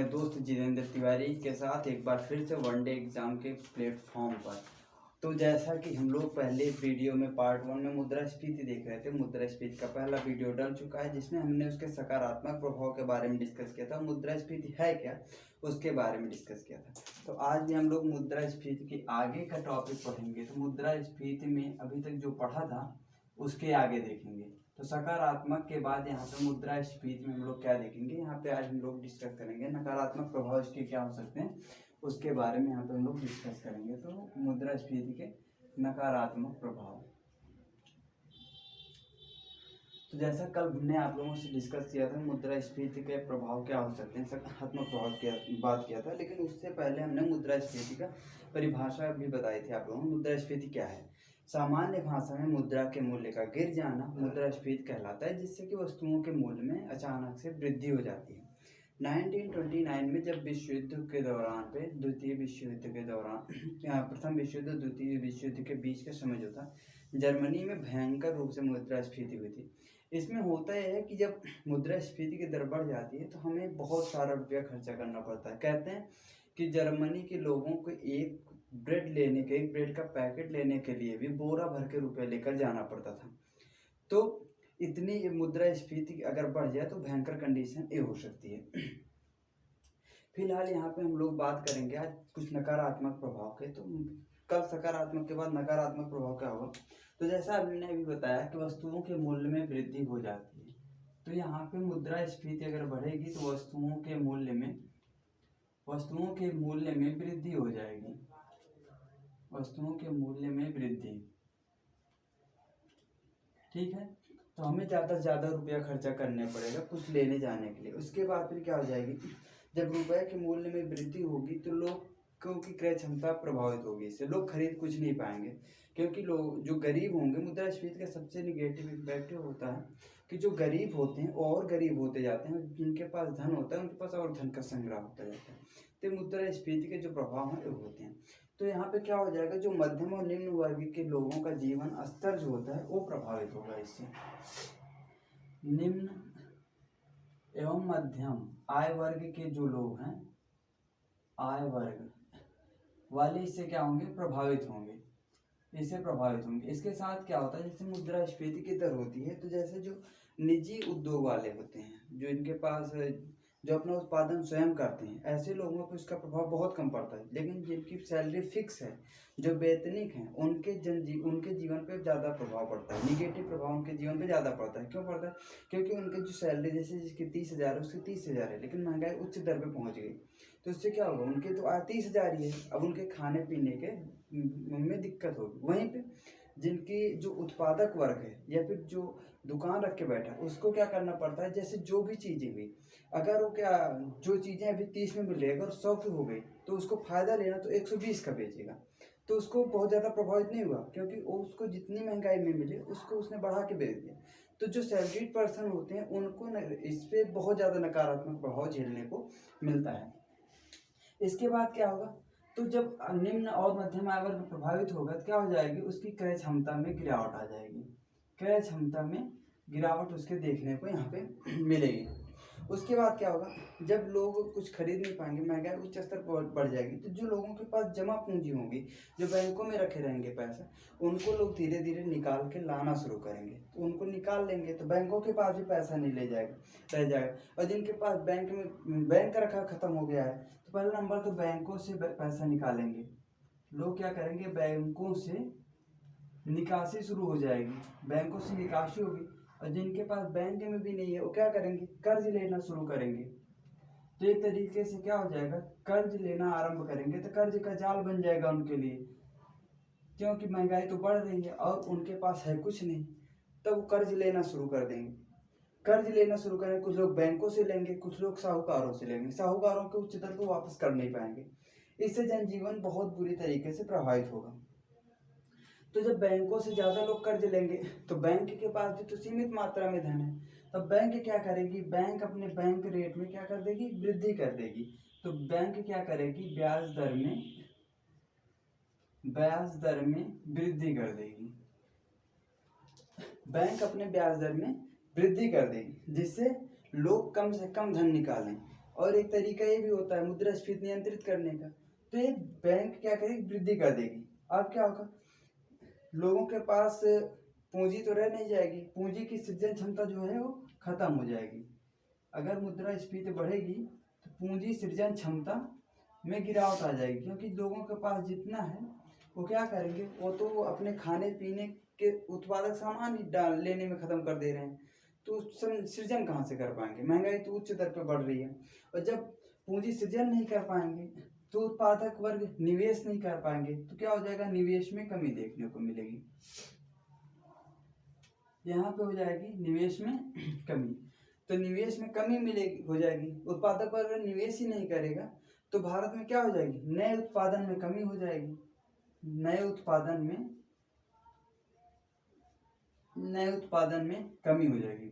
अपने दोस्त जितेंद्र तिवारी के साथ एक बार फिर से वनडे एग्जाम के प्लेटफॉर्म पर। तो जैसा कि हम लोग पहले वीडियो में पार्ट 1 में मुद्रास्फीति देख रहे थे, मुद्रास्फीति का पहला वीडियो डल चुका है जिसमें हमने उसके सकारात्मक प्रभाव के बारे में डिस्कस किया था। मुद्रास्फीति है क्या उसके बारे में डिस्कस किया था। तो आज भी हम लोग मुद्रास्फीति के आगे का टॉपिक पढ़ेंगे। तो मुद्रास्फीति में अभी तक जो पढ़ा था उसके आगे देखेंगे। तो सकारात्मक के बाद यहाँ पे मुद्रास्फीति में हम लोग क्या देखेंगे, यहाँ पे आज हम लोग डिस्कस करेंगे नकारात्मक प्रभाव इसके क्या हो सकते हैं उसके बारे में यहाँ पे हम लोग डिस्कस करेंगे। तो मुद्रास्फीति के नकारात्मक प्रभाव, तो जैसा कल हमने आप लोगों से डिस्कस किया था मुद्रास्फीति के प्रभाव क्या हो सकते हैं, सकारात्मक प्रभाव की बात किया था। लेकिन उससे पहले हमने मुद्रास्फीति का परिभाषा भी बताई थी आप लोगों को। मुद्रास्फीति क्या है? सामान्य भाषा में मुद्रा के मूल्य का गिर जाना मुद्रास्फीति कहलाता है, जिससे कि वस्तुओं के मूल्य में अचानक से वृद्धि हो जाती है। 1929 में जब विश्व युद्ध के दौरान पे द्वितीय विश्व युद्ध के दौरान प्रथम विश्व युद्ध द्वितीय विश्व युद्ध के बीच का समय जो था, जर्मनी में भयंकर रूप से मुद्रास्फीति हुई थी। इसमें होता यह है कि जब मुद्रास्फीति की दर बढ़ जाती है तो हमें बहुत सारा रुपया खर्चा करना पड़ता है। कहते हैं कि जर्मनी के लोगों को एक ब्रेड का पैकेट लेने के लिए भी बोरा भर के रुपये लेकर जाना पड़ता था। तो इतनी मुद्रास्फीति अगर बढ़ जाए तो भयंकर कंडीशन ये हो सकती है। फिलहाल यहाँ पे हम लोग बात करेंगे आज कुछ नकारात्मक प्रभाव के। तो कल सकारात्मक के बाद नकारात्मक प्रभाव क्या होगा, तो जैसा हमने अभी बताया कि वस्तुओं के मूल्य में वृद्धि हो जाती है। तो यहाँ पे मुद्रास्फीति अगर बढ़ेगी तो वस्तुओं के मूल्य में वृद्धि हो जाएगी। वस्तुओं के मूल्य में वृद्धि, ठीक है। तो हमें ज़्यादा से ज़्यादा रुपया खर्चा करने पड़ेगा कुछ लेने जाने के लिए। उसके बाद फिर क्या हो जाएगी, जब रुपये के मूल्य में वृद्धि होगी तो लोगों की क्रय क्षमता प्रभावित होगी। इससे लोग खरीद कुछ नहीं पाएंगे, क्योंकि लोग जो गरीब होंगे, मुद्रास्फीति का सबसे निगेटिव इम्पैक्ट होता है कि जो गरीब होते हैं और गरीब होते जाते हैं, जिनके पास धन होता है उनके पास और धन का संग्रह होता जाता है। तो मुद्रास्फीति के जो प्रभाव हैं वो होते हैं। तो यहाँ पे क्या हो जाएगा, जो मध्यम और निम्न वर्ग के लोगों का जीवन स्तर जो होता है वो प्रभावित होगा। इससे निम्न एवं मध्यम आय वर्ग के जो लोग हैं, आय वर्ग वाले इससे क्या होंगे, प्रभावित होंगे, इससे प्रभावित होंगे। इसके साथ क्या होता है, जैसे मुद्रास्फीति की दर होती है तो जैसे जो निजी उद्योग वाले होते हैं, जो इनके पास जो अपना उत्पादन स्वयं करते हैं, ऐसे लोगों को इसका प्रभाव बहुत कम पड़ता है। लेकिन जिनकी सैलरी फिक्स है, जो वेतनिक हैं, उनके जीवन पे ज़्यादा प्रभाव पड़ता है। निगेटिव प्रभाव उनके जीवन पे ज़्यादा पड़ता है। क्यों पड़ता है? क्योंकि उनके जो सैलरी जैसे जिसकी 30,000 है उसकी 30,000 है, लेकिन महंगाई उच्च दर पे पहुंच गई तो उससे क्या होगा, उनके तो 30,000 ही है, अब उनके खाने पीने के में दिक्कत होगी। वहीं पे जिनकी जो उत्पादक वर्ग है या फिर जो दुकान रख के बैठा है उसको क्या करना पड़ता है, जैसे जो भी चीज़ें हुई, अगर वो जो चीज़ें अभी 30 में मिल रही है अगर 100 की हो गई तो उसको फ़ायदा लेना तो 120 का बेचेगा। तो उसको बहुत ज़्यादा प्रभावित नहीं हुआ, क्योंकि वो उसको जितनी महंगाई में मिले उसको उसने बढ़ा के बेच दिया। तो जो सैलरीड पर्सन होते हैं उनको इस पर बहुत ज़्यादा नकारात्मक प्रभाव झेलने को मिलता है। इसके बाद क्या होगा, तो जब निम्न और मध्यम आय वर्ग प्रभावित होगा तो क्या हो जाएगी, उसकी क्रय क्षमता में गिरावट आ जाएगी। क्रय क्षमता में गिरावट उसके देखने को यहाँ पे मिलेगी। उसके बाद क्या होगा, जब लोग कुछ खरीद नहीं पाएंगे, महंगाई उच्च स्तर पर बढ़ जाएगी, तो जो लोगों के पास जमा पूंजी होंगी, जो बैंकों में रखे रहेंगे पैसा, उनको लोग धीरे धीरे निकाल के लाना शुरू करेंगे। तो उनको निकाल लेंगे तो बैंकों के पास भी पैसा नहीं रह जाएगा। और जिनके पास बैंक रखा खत्म हो गया है तो पहला नंबर तो बैंकों से पैसा निकालेंगे। लोग क्या करेंगे, बैंकों से निकासी शुरू हो जाएगी, बैंकों से निकासी होगी। और जिनके पास बैंक में भी नहीं है वो क्या करेंगे, कर्ज लेना शुरू करेंगे। तो एक तरीके से क्या हो जाएगा, कर्ज लेना आरंभ करेंगे तो कर्ज का जाल बन जाएगा उनके लिए, क्योंकि महंगाई तो बढ़ रही है और उनके पास है कुछ नहीं, तब वो कर्ज लेना शुरू कर देंगे। कर्ज लेना शुरू करेंगे, कुछ लोग बैंकों से लेंगे, कुछ लोग साहूकारों से लेंगे। साहूकारों के उच्च दर को वापस कर नहीं पाएंगे। इससे जनजीवन बहुत बुरी तरीके से प्रभावित होगा। तो जब बैंकों से ज़्यादा लोग कर्ज लेंगे तो बैंक के पास भी तो सीमित मात्रा में धन है, तब बैंक क्या करेगी, बैंक अपने बैंक रेट में क्या कर देगी, वृद्धि कर देगी। तो बैंक क्या करेगी, ब्याज दर में वृद्धि कर देगी। बैंक अपने ब्याज दर में वृद्धि कर देगी, जिससे लोग कम से कम धन निकालें। और एक तरीका ये भी होता है मुद्रास्फीति नियंत्रित करने का। तो ये बैंक क्या करेगी, वृद्धि कर देगी। अब क्या होगा, लोगों के पास पूंजी तो रह नहीं जाएगी, पूंजी की सृजन क्षमता जो है वो खत्म हो जाएगी। अगर मुद्रास्फीति बढ़ेगी तो पूंजी सृजन क्षमता में गिरावट आ जाएगी, क्योंकि लोगों के पास जितना है वो क्या करेंगे, वो तो अपने खाने पीने के उत्पादक सामान ही डाल लेने में खत्म कर दे रहे हैं, तो सृजन कहाँ से कर पाएंगे। महंगाई तो उच्च दर पर बढ़ रही है, और जब पूंजी सृजन नहीं कर पाएंगे तो उत्पादक वर्ग निवेश नहीं कर पाएंगे, तो क्या हो जाएगा, निवेश में कमी देखने को मिलेगी। यहाँ पे हो जाएगी निवेश में कमी, तो निवेश में कमी मिलेगी, हो जाएगी, उत्पादक वर्ग निवेश ही नहीं करेगा तो भारत में क्या हो जाएगी, नए उत्पादन में कमी हो जाएगी, नए उत्पादन में कमी हो जाएगी।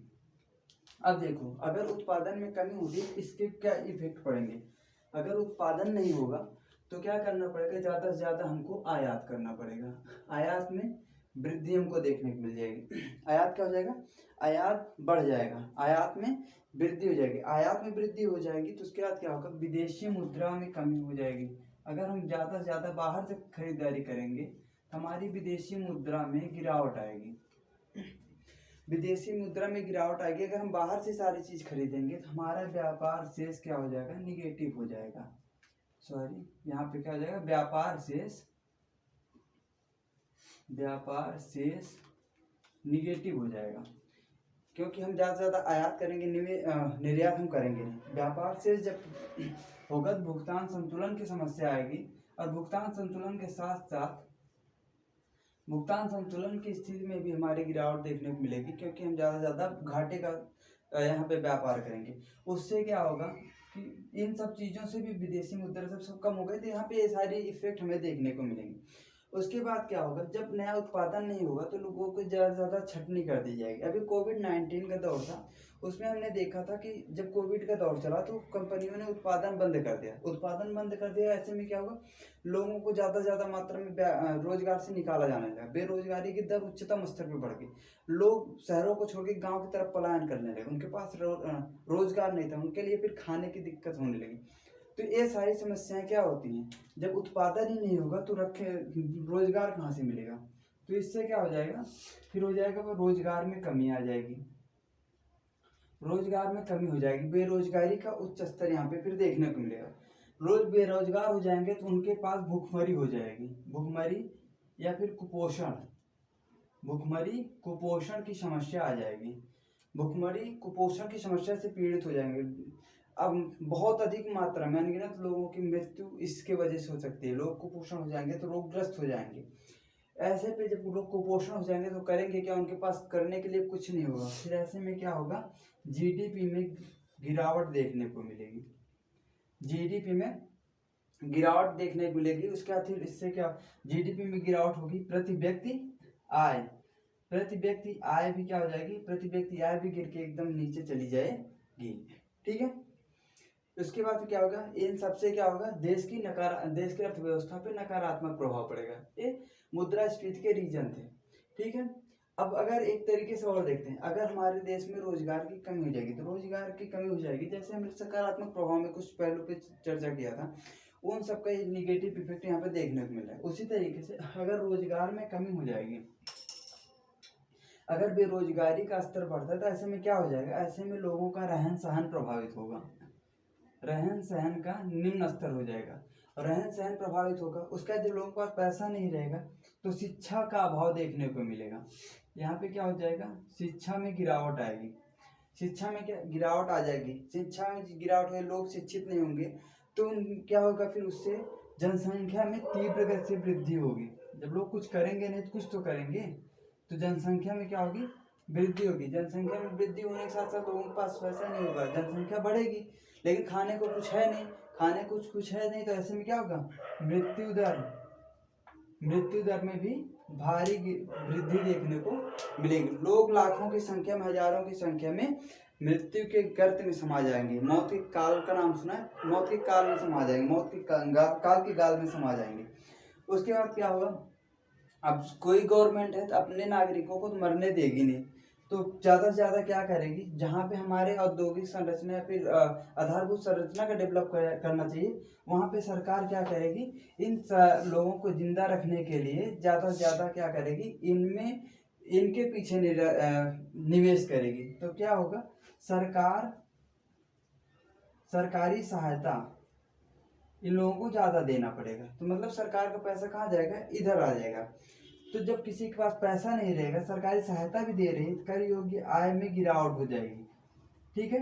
अब देखो, अगर उत्पादन में कमी होगी इसके क्या इफेक्ट पड़ेंगे। अगर उत्पादन नहीं होगा तो क्या करना पड़ेगा, ज़्यादा से ज़्यादा हमको आयात करना पड़ेगा, आयात में वृद्धि हमको देखने को मिल जाएगी। आयात क्या हो जाएगा, आयात बढ़ जाएगा, आयात में वृद्धि हो जाएगी। आयात में वृद्धि हो जाएगी तो उसके बाद क्या होगा, विदेशी मुद्रा में कमी हो जाएगी। अगर हम ज़्यादा से ज़्यादा बाहर से खरीदारी करेंगे तो हमारी विदेशी मुद्रा में गिरावट आएगी, विदेशी मुद्रा में गिरावट आएगी। अगर हम बाहर से सारी चीज़ खरीदेंगे तो हमारा व्यापार शेष क्या हो जाएगा, निगेटिव हो जाएगा। सॉरी, यहाँ पे क्या हो जाएगा, व्यापार शेष निगेटिव हो जाएगा, क्योंकि हम ज़्यादा से ज़्यादा आयात करेंगे, निर्यात हम करेंगे नहीं। व्यापार शेष जब होगा तो भुगतान संतुलन की समस्या आएगी, और भुगतान संतुलन के साथ साथ भुगतान संतुलन की स्थिति में भी हमारी गिरावट देखने को मिलेगी, क्योंकि हम ज़्यादा से ज़्यादा घाटे का यहाँ पे व्यापार करेंगे। उससे क्या होगा कि इन सब चीज़ों से भी विदेशी मुद्रा सब कम हो गए, तो यहाँ पे ये सारी इफेक्ट हमें देखने को मिलेंगे। उसके बाद क्या होगा, जब नया उत्पादन नहीं होगा तो लोगों को ज़्यादा से ज़्यादा छटनी कर दी जाएगी। अभी कोविड-19 का दौर था, उसमें हमने देखा था कि जब कोविड का दौर चला तो कंपनियों ने उत्पादन बंद कर दिया। ऐसे में क्या होगा, लोगों को ज़्यादा से ज़्यादा मात्रा में रोजगार से निकाला जाने लगा, बेरोजगारी की दर उच्चतम स्तर पर बढ़ गई, लोग शहरों को छोड़ के गाँव की तरफ पलायन करने लगे, उनके पास रोजगार नहीं था, उनके लिए फिर खाने की दिक्कत होने लगी। तो ये सारी समस्याएं क्या होती हैं, जब उत्पादन ही नहीं होगा तो रोजगार कहाँ से मिलेगा। तो इससे क्या हो जाएगा, फिर हो जाएगा वो रोजगार में कमी आ जाएगी, रोजगार में कमी हो जाएगी, बेरोजगारी का उच्च स्तर यहाँ पे फिर देखने को मिलेगा। रोज बेरोजगार हो जाएंगे तो उनके पास भूखमरी हो जाएगी, भूखमरी या फिर कुपोषण की समस्या आ जाएगी, भूखमरी कुपोषण की समस्या से पीड़ित हो जाएंगे। अब बहुत अधिक मात्रा में अनगिनत लोगों की मृत्यु इसके वजह से हो सकती है, लोग कुपोषण हो जाएंगे तो रोगग्रस्त हो जाएंगे। ऐसे पे जब लोग कुपोषण हो जाएंगे तो करेंगे क्या, उनके पास करने के लिए कुछ नहीं होगा, फिर ऐसे में क्या होगा, जीडीपी में गिरावट देखने को मिलेगी, जीडीपी में गिरावट देखने को मिलेगी। उसके बाद फिर इससे क्या, जीडीपी में गिरावट होगी, प्रति व्यक्ति आय भी क्या हो जाएगी, प्रति व्यक्ति आय भी गिर के एकदम नीचे चली जाएगी। ठीक है, उसके बाद क्या होगा, इन सबसे क्या होगा, देश की अर्थव्यवस्था पे नकारात्मक प्रभाव पड़ेगा। ये मुद्रास्फीति के रीजन थे। ठीक है, अब अगर एक तरीके से और देखते हैं, अगर हमारे देश में रोजगार की कमी हो जाएगी तो रोजगार की कमी हो जाएगी, जैसे हमने सकारात्मक प्रभाव में कुछ पहलू पे चर्चा किया था, उन सबका निगेटिव इफेक्ट यहाँ पे देखने को मिल रहा है। उसी तरीके से अगर रोजगार में कमी हो जाएगी, अगर बेरोजगारी का स्तर बढ़ता है तो ऐसे में क्या हो जाएगा, ऐसे में लोगों का रहन सहन प्रभावित होगा, रहन सहन का निम्न स्तर हो जाएगा, रहन सहन प्रभावित होगा। उसका जब लोगों के पास पैसा नहीं रहेगा तो शिक्षा का अभाव देखने को मिलेगा। यहाँ पे क्या हो जाएगा, शिक्षा में गिरावट आएगी, शिक्षा में क्या गिरावट आ जाएगी, शिक्षा में गिरावट में लोग शिक्षित नहीं होंगे तो क्या होगा, फिर उससे जनसंख्या में तीव्र गति से वृद्धि होगी। जब लोग कुछ करेंगे नहीं तो कुछ तो करेंगे, तो जनसंख्या में क्या होगी, वृद्धि होगी। जनसंख्या में वृद्धि होने के साथ साथ लोगों के पास पैसा नहीं होगा, जनसंख्या बढ़ेगी लेकिन खाने को कुछ है नहीं, तो ऐसे में क्या होगा, मृत्यु दर में भी भारी वृद्धि देखने को मिलेगी। लोग लाखों की संख्या में, हजारों की संख्या में मृत्यु के गर्त में समा जाएंगे। मौत के काल का नाम सुना है, मौत के काल में समा जाएंगे, मौत के काल के गाल में समा जाएंगे। उसके बाद क्या होगा, अब कोई गवर्नमेंट है तो अपने नागरिकों को तो मरने देगी नहीं, तो ज़्यादा से ज़्यादा क्या करेगी, जहाँ पे हमारे औद्योगिक संरचना या फिर आधारभूत संरचना का डेवलप करना चाहिए, वहाँ पे सरकार क्या करेगी, इन लोगों को जिंदा रखने के लिए ज़्यादा से ज़्यादा क्या करेगी, इनमें इनके पीछे निवेश करेगी। तो क्या होगा, सरकारी सहायता इन लोगों को ज़्यादा देना पड़ेगा। तो मतलब सरकार का पैसा कहाँ जाएगा, इधर आ जाएगा। तो जब किसी के पास पैसा नहीं रहेगा, सरकारी सहायता भी दे रही है, कर योग्य आय में गिरावट हो जाएगी। ठीक है,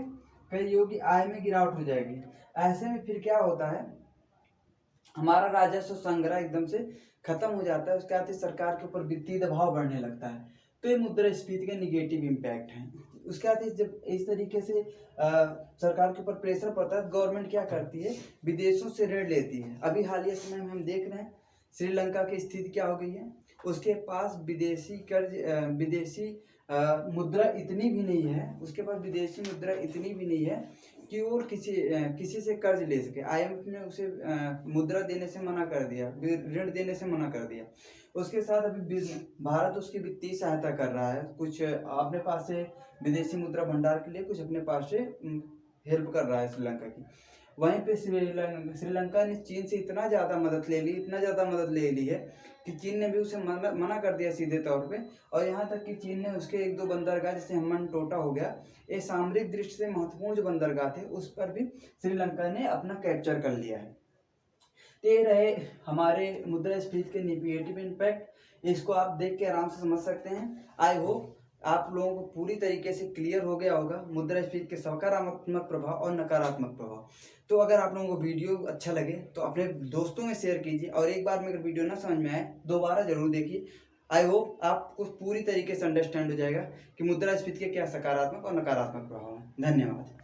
कर योग्य आय में गिरावट हो जाएगी। ऐसे में फिर क्या होता है, हमारा राजस्व संग्रह एकदम से खत्म हो जाता है। उसके बाद सरकार के ऊपर वित्तीय दबाव बढ़ने लगता है। तो ये मुद्रास्फीति के निगेटिव इम्पैक्ट हैं। उसके बाद जब इस तरीके से सरकार के ऊपर प्रेशर पड़ता है, गवर्नमेंट क्या करती है, विदेशों से ऋण लेती है। अभी हालिया समय में हम देख रहे हैं श्रीलंका की स्थिति क्या हो गई है, उसके पास विदेशी मुद्रा इतनी भी नहीं है, उसके पास विदेशी मुद्रा इतनी भी नहीं है कि वो किसी से कर्ज ले सके। IMF ने उसे मुद्रा देने से मना कर दिया, ऋण देने से मना कर दिया। उसके साथ अभी भारत उसकी वित्तीय सहायता कर रहा है, कुछ अपने पास से विदेशी मुद्रा भंडार के लिए कुछ अपने पास से हेल्प कर रहा है श्रीलंका की। वहीं पे श्रीलंका ने चीन से इतना ज़्यादा मदद ले ली है कि चीन ने भी उसे मना कर दिया सीधे तौर पे। और यहाँ तक कि चीन ने उसके 1-2 बंदरगाह, जैसे हम्बनटोटा हो गया, ये सामरिक दृष्टि से महत्वपूर्ण जो बंदरगाह थे, उस पर भी श्रीलंका ने अपना कैप्चर कर लिया है। तो ये रहे हमारे मुद्रास्फीति के निगेटिव इम्पैक्ट। इसको आप देख के आराम से समझ सकते हैं। आई होप आप लोगों को पूरी तरीके से क्लियर हो गया होगा मुद्रास्फीति के सकारात्मक प्रभाव और नकारात्मक प्रभाव। तो अगर आप लोगों को वीडियो अच्छा लगे तो अपने दोस्तों में शेयर कीजिए, और एक बार में अगर वीडियो ना समझ में आए दोबारा जरूर देखिए। आई होप आपको पूरी तरीके से अंडरस्टैंड हो जाएगा कि मुद्रास्फीति के क्या सकारात्मक और नकारात्मक प्रभाव हैं। धन्यवाद।